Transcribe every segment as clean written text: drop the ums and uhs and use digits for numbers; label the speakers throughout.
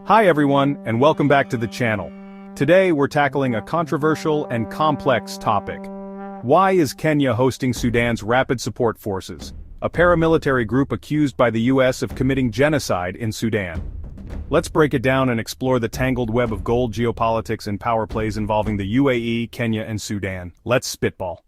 Speaker 1: Hi everyone, and welcome back to the channel. Today we're tackling a controversial and complex topic. Why is Kenya hosting Sudan's Rapid Support Forces, a paramilitary group accused by the US of committing genocide in Sudan? Let's break it down and explore the tangled web of gold geopolitics and power plays involving the UAE, Kenya and Sudan. Let's spitball.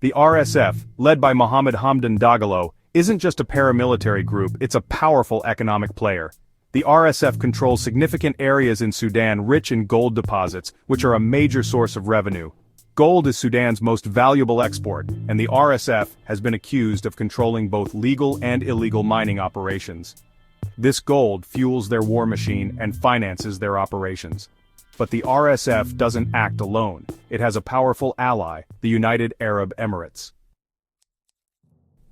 Speaker 1: The RSF, led by Mohammed Hamdan Dagalo, isn't just a paramilitary group, it's a powerful economic player. The RSF controls significant areas in Sudan rich in gold deposits, which are a major source of revenue. Gold is Sudan's most valuable export, and the RSF has been accused of controlling both legal and illegal mining operations. This gold fuels their war machine and finances their operations. But the RSF doesn't act alone. It has a powerful ally, the United Arab Emirates.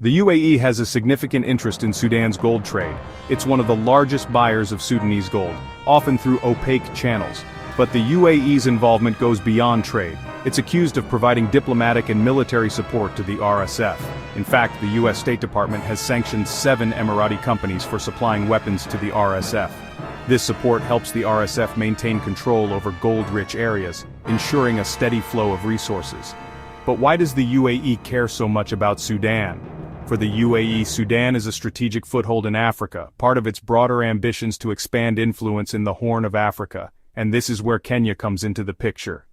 Speaker 1: The UAE has a significant interest in Sudan's gold trade. It's one of the largest buyers of Sudanese gold, often through opaque channels. But the UAE's involvement goes beyond trade. It's accused of providing diplomatic and military support to the RSF. In fact, the US State Department has sanctioned 7 Emirati companies for supplying weapons to the RSF. This support helps the RSF maintain control over gold-rich areas, ensuring a steady flow of resources. But why does the UAE care so much about Sudan? For the UAE, Sudan is a strategic foothold in Africa, part of its broader ambitions to expand influence in the Horn of Africa, and this is where Kenya comes into the picture.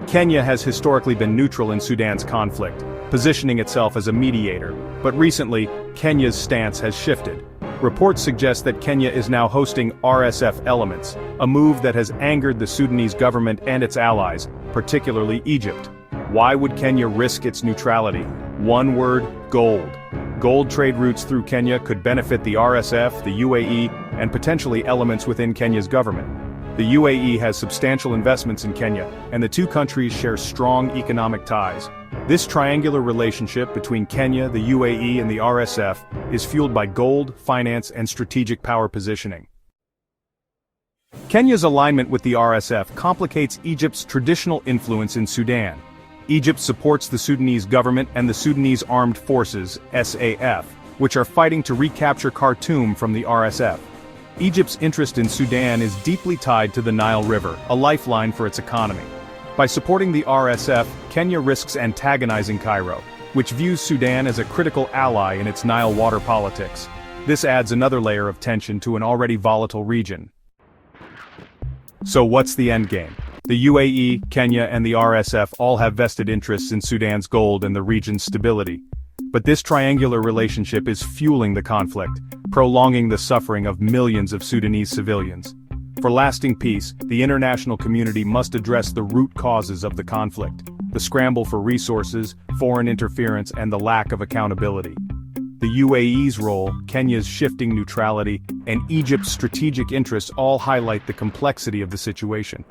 Speaker 1: Kenya has historically been neutral in Sudan's conflict, positioning itself as a mediator, but recently, Kenya's stance has shifted. Reports suggest that Kenya is now hosting RSF elements, a move that has angered the Sudanese government and its allies, particularly Egypt. Why would Kenya risk its neutrality? One word: gold. Gold trade routes through Kenya could benefit the RSF, the UAE, and potentially elements within Kenya's government. The UAE has substantial investments in Kenya, and the two countries share strong economic ties. This triangular relationship between Kenya, the UAE, and the RSF is fueled by gold, finance, and strategic power positioning. Kenya's alignment with the RSF complicates Egypt's traditional influence in Sudan. Egypt supports the Sudanese government and the Sudanese Armed Forces, SAF, which are fighting to recapture Khartoum from the RSF. Egypt's interest in Sudan is deeply tied to the Nile River, a lifeline for its economy. By supporting the RSF, Kenya risks antagonizing Cairo, which views Sudan as a critical ally in its Nile water politics. This adds another layer of tension to an already volatile region. So what's the endgame? The UAE, Kenya, and the RSF all have vested interests in Sudan's gold and the region's stability. But this triangular relationship is fueling the conflict, prolonging the suffering of millions of Sudanese civilians. For lasting peace, the international community must address the root causes of the conflict: the scramble for resources, foreign interference, and the lack of accountability. The UAE's role, Kenya's shifting neutrality, and Egypt's strategic interests all highlight the complexity of the situation.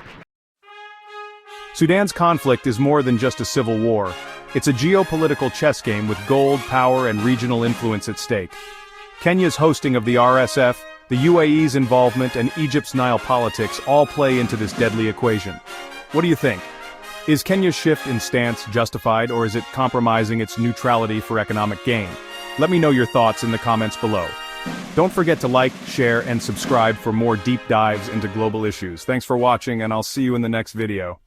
Speaker 1: Sudan's conflict is more than just a civil war. It's a geopolitical chess game with gold, power, and regional influence at stake. Kenya's hosting of the RSF, the UAE's involvement, and Egypt's Nile politics all play into this deadly equation. What do you think? Is Kenya's shift in stance justified, or is it compromising its neutrality for economic gain? Let me know your thoughts in the comments below. Don't forget to like, share, and subscribe for more deep dives into global issues. Thanks for watching, and I'll see you in the next video.